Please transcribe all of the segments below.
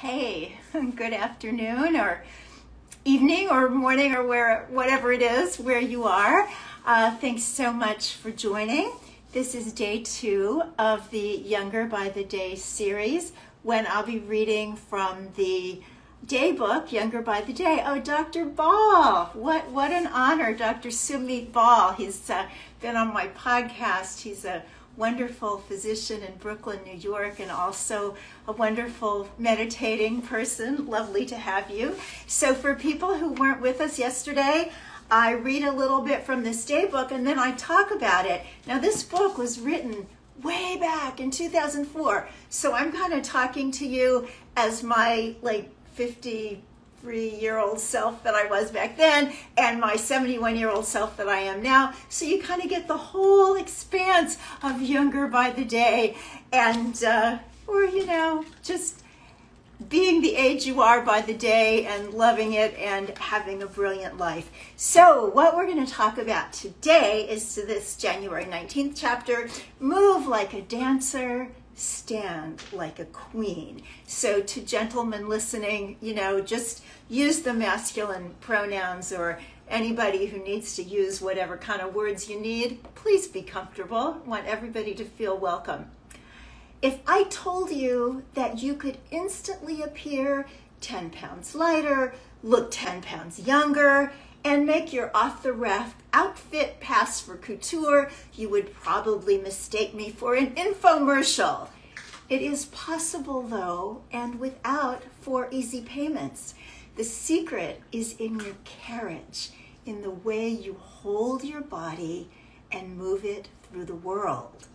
Hey, good afternoon or evening or morning or whatever it is where you are. Thanks so much for joining. This is day 2 of the Younger by the Day series, when I'll be reading from the day book, Younger by the Day. Oh, Dr. Ball, what an honor, Dr. Sumit Ball. He's been on my podcast. He's a wonderful physician in Brooklyn, New York, and also a wonderful meditating person. Lovely to have you. So for people who weren't with us yesterday, I read a little bit from this day book and then I talk about it. Now this book was written way back in 2004, so I'm kind of talking to you as my 53-year-old self that I was back then and my 71-year-old self that I am now. So you kind of get the whole expanse of Younger by the Day and, just being the age you are by the day and loving it and having a brilliant life. So what we're going to talk about today is this January 19th chapter, Move Like a Dancer, Stand Like a Queen. So to gentlemen listening, just use the masculine pronouns, or anybody who needs to use whatever kind of words you need, please be comfortable. I want everybody to feel welcome. If I told you that you could instantly appear 10 pounds lighter, look 10 pounds younger, and make your off-the-rack outfit pass for couture, you would probably mistake me for an infomercial. It is possible, though, and without 4 easy payments. The secret is in your carriage, in the way you hold your body and move it through the world.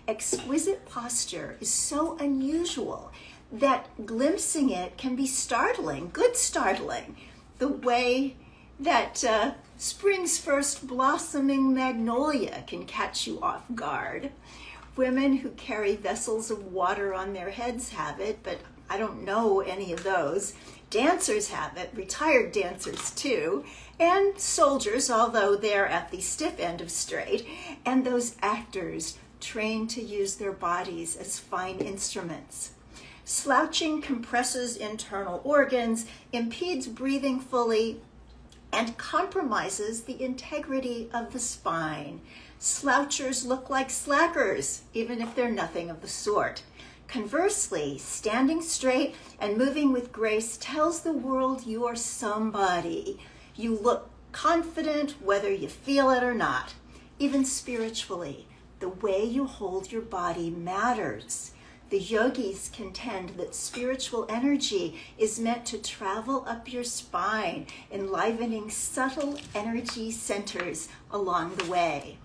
Exquisite posture is so unusual that glimpsing it can be startling, good startling, the way that spring's first blossoming magnolia can catch you off guard. Women who carry vessels of water on their heads have it, but I don't know any of those. Dancers have it, retired dancers too, and soldiers, although they're at the stiff end of straight, and those actors trained to use their bodies as fine instruments. Slouching compresses internal organs, impedes breathing fully, and compromises the integrity of the spine. Slouchers look like slackers, even if they're nothing of the sort. Conversely, standing straight and moving with grace tells the world you are somebody. You look confident whether you feel it or not. Even spiritually, the way you hold your body matters. The yogis contend that spiritual energy is meant to travel up your spine, enlivening subtle energy centers along the way.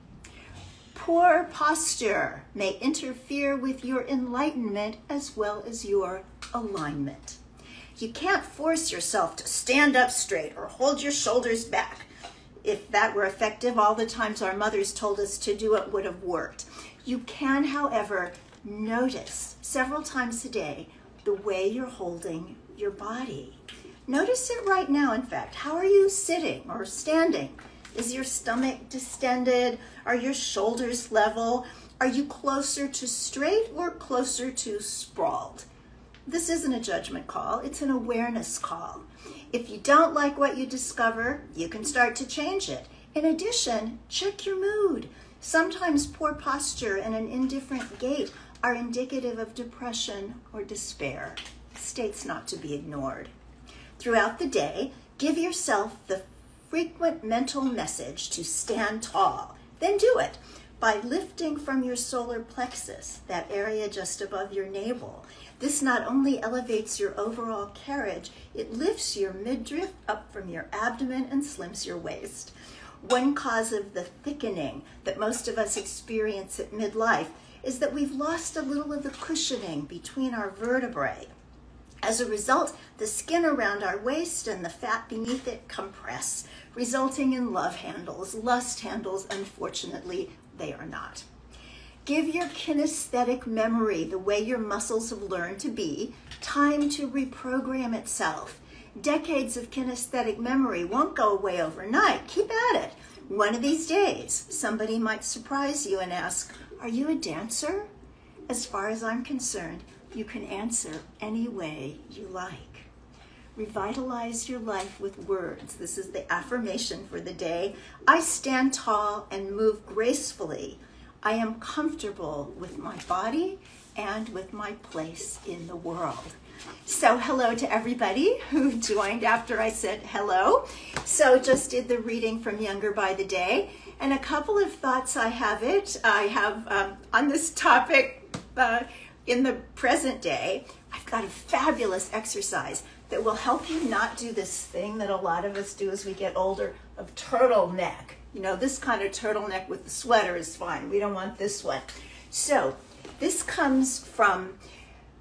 Poor posture may interfere with your enlightenment as well as your alignment. You can't force yourself to stand up straight or hold your shoulders back. If that were effective, all the times our mothers told us to do it would have worked. You can, however, notice several times a day the way you're holding your body. Notice it right now, in fact. How are you sitting or standing? Is your stomach distended? Are your shoulders level? Are you closer to straight or closer to sprawled? This isn't a judgment call, it's an awareness call. If you don't like what you discover, you can start to change it. In addition, check your mood. Sometimes poor posture and an indifferent gait are indicative of depression or despair, states not to be ignored. Throughout the day, give yourself the frequent mental message to stand tall. Then do it by lifting from your solar plexus, that area just above your navel. This not only elevates your overall carriage, it lifts your midriff up from your abdomen and slims your waist. One cause of the thickening that most of us experience at midlife is that we've lost a little of the cushioning between our vertebrae. As a result, the skin around our waist and the fat beneath it compress, resulting in love handles. Lust handles, unfortunately, they are not. Give your kinesthetic memory, the way your muscles have learned to be, time to reprogram itself. Decades of kinesthetic memory won't go away overnight. Keep at it. One of these days, somebody might surprise you and ask, "Are you a dancer?" As far as I'm concerned, You can answer any way you like. Revitalize your life with words. This is the affirmation for the day. I stand tall and move gracefully. I am comfortable with my body and with my place in the world. So hello to everybody who joined after I said hello. So just did the reading from Younger by the Day, and a couple of thoughts I have on this topic in the present day. I've got a fabulous exercise that will help you not do this thing that a lot of us do as we get older of turtleneck. You know, this kind of turtleneck with the sweater is fine. We don't want this one. So this comes from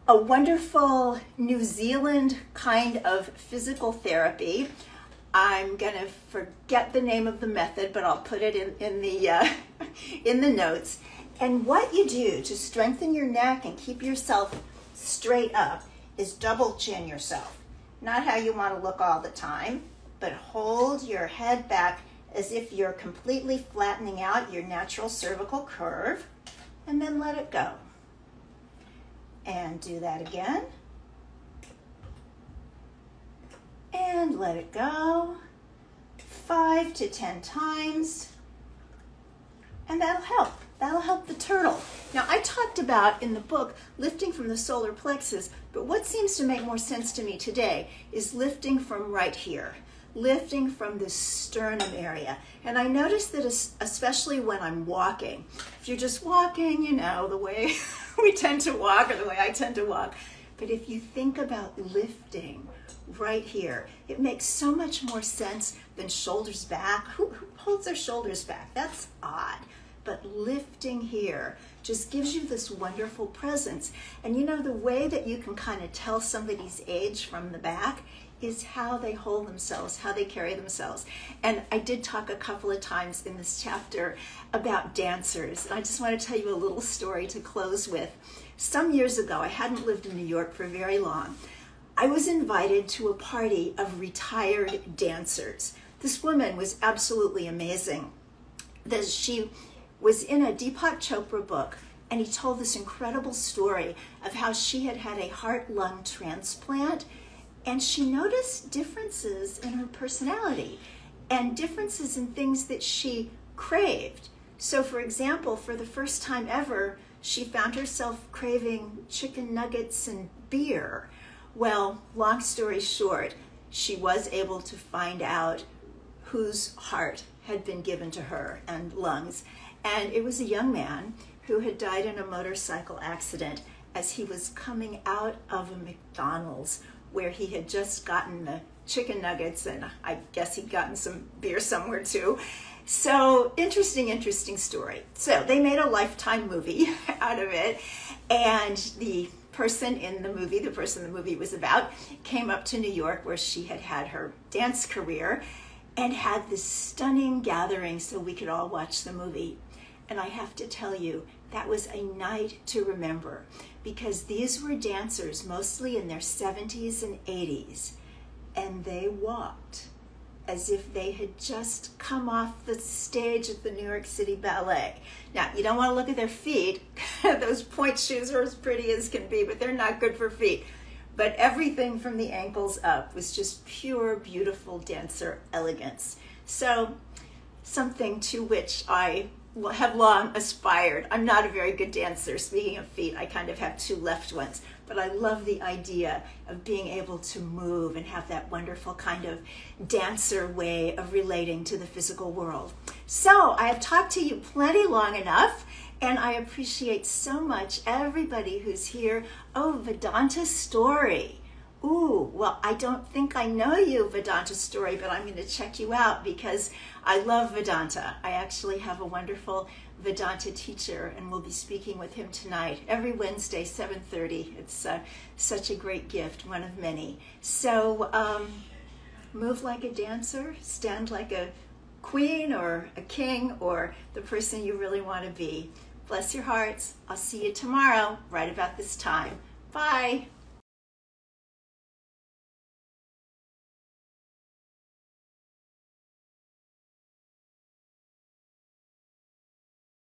a wonderful New Zealand kind of physical therapy. I'm going to forget the name of the method, but I'll put it in the notes. And what you do to strengthen your neck and keep yourself straight up is double chin yourself. Not how you want to look all the time, but hold your head back as if you're completely flattening out your natural cervical curve, and then let it go. And do that again. And let it go 5 to 10 times. And that'll help. That'll help the turtle. Now, I talked about in the book lifting from the solar plexus, but what seems to make more sense to me today is lifting from right here, lifting from the sternum area. And I notice that especially when I'm walking, if you're just walking, you know, the way we tend to walk or the way I tend to walk, but if you think about lifting right here, it makes so much more sense than shoulders back. Who holds their shoulders back? That's odd. But lifting here just gives you this wonderful presence. And you know, the way that you can kind of tell somebody's age from the back is how they hold themselves, how they carry themselves. And I did talk a couple of times in this chapter about dancers. And I just want to tell you a little story to close with. Some years ago, I hadn't lived in New York for very long. I was invited to a party of retired dancers. This woman was absolutely amazing. She was in a Deepak Chopra book, and he told this incredible story of how she had had a heart-lung transplant, and she noticed differences in her personality and differences in things that she craved. So, for example, for the first time ever, she found herself craving chicken nuggets and beer. Well, long story short, she was able to find out whose heart had been given to her and lungs. And it was a young man who had died in a motorcycle accident as he was coming out of a McDonald's where he had just gotten the chicken nuggets, and I guess he'd gotten some beer somewhere too. So interesting story. So they made a Lifetime movie out of it, and the person the movie was about, came up to New York where she had had her dance career and had this stunning gathering so we could all watch the movie. And I have to tell you, that was a night to remember, because these were dancers mostly in their 70s and 80s, and they walked as if they had just come off the stage at the New York City Ballet. Now, you don't want to look at their feet. Those point shoes are as pretty as can be, but they're not good for feet. But everything from the ankles up was just pure, beautiful dancer elegance. So, something to which I have long aspired. I'm not a very good dancer. Speaking of feet, I kind of have two left ones, but I love the idea of being able to move and have that wonderful kind of dancer way of relating to the physical world. So I have talked to you plenty long enough, and I appreciate so much everybody who's here. Oh, Vedanta Story. Ooh, well, I don't think I know you, Vedanta Story, but I'm going to check you out because I love Vedanta. I actually have a wonderful Vedanta teacher, and we'll be speaking with him tonight, every Wednesday, 7:30. It's such a great gift, one of many. So move like a dancer, stand like a queen or a king or the person you really want to be. Bless your hearts. I'll see you tomorrow, right about this time. Bye.